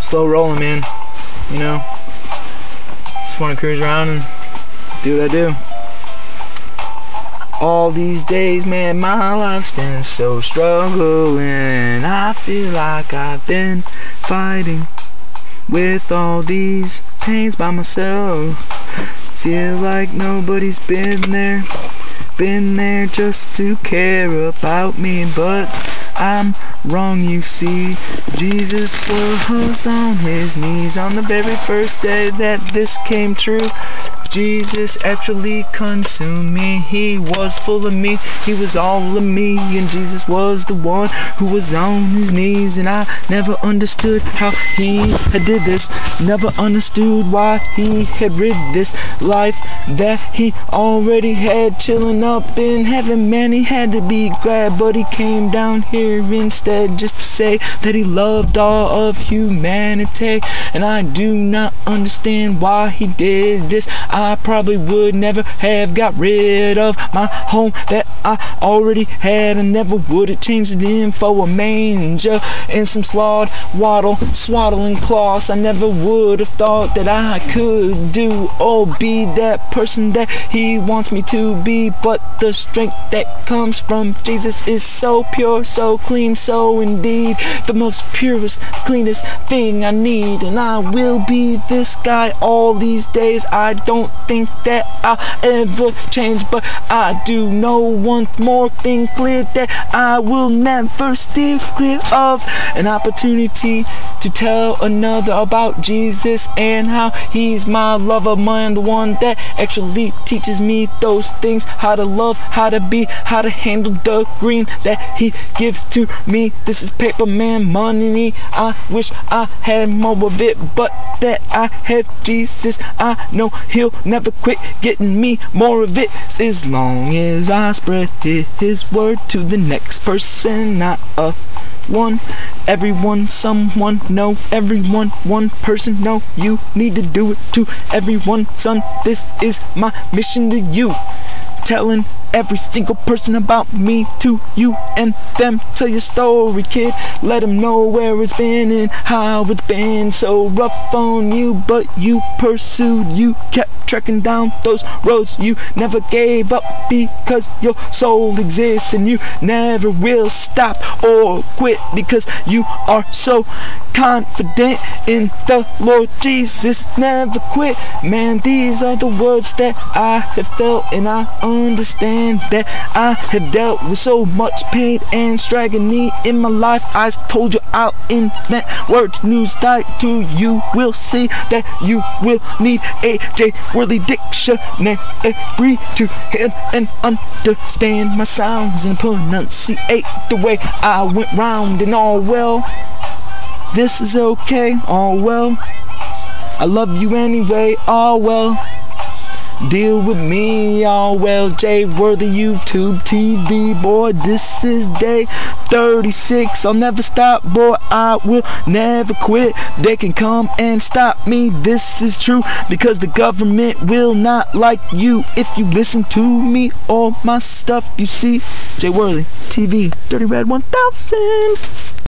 slow rolling, man. You know, just want to cruise around and do what I do. All these days, man, my life's been so struggling. I feel like I've been fighting with all these pains by myself. Feel like nobody's been there just to care about me, but I'm wrong, you see. Jesus was on his knees on the very first day that this came true. Jesus actually consumed me. He was full of me. He was all of me. And Jesus was the one who was on his knees. And I never understood how he had did this. Never understood why he had rid this life that he already had chilling up in heaven. Man, he had to be glad, but he came down here instead just to say that he loved all of humanity. And I do not understand why he did this. I probably would never have got rid of my home that I already had. I never would have changed it in for a manger and some swaddling cloths. I never would have thought that I could do or be that person that he wants me to be. But the strength that comes from Jesus is so pure, so clean, so indeed the most purest, cleanest thing I need. And I will be this guy all these days. I don't think that I'll ever change, but I do know one more thing clear, that I will never steer clear of an opportunity to tell another about Jesus and how he's my lover, man, the one that actually teaches me those things, how to love, how to be, how to handle the green that he gives to me. This is paper, man, money. I wish I had more of it, but that I have Jesus. I know he'll never quit getting me more of it, as long as I spread his word to the next person. Not a one, everyone, someone, no, everyone, one person, no, you need to do it to everyone, son. This is my mission to you, telling every single person about me to you and them. Tell your story, kid, let them know where it's been and how it's been so rough on you, but you pursued, you kept trekking down those roads, you never gave up because your soul exists, and you never will stop or quit because you are so confident in the Lord Jesus. Never quit, man, these are the words that I have felt, and I understand that I have dealt with so much pain and agony in my life. I told you I'll invent words new style to you will see that you will need a J. Worley dictionary to hear and understand my sounds and pronunciate the way I went round. And all well, this is okay, all well, I love you anyway, all well, deal with me, all well. J. Worthy YouTube TV, boy, this is day 36. I'll never stop, boy, I will never quit. They can come and stop me, this is true, because the government will not like you if you listen to me or my stuff, you see. J. Worthy TV, Dirty Red 1000.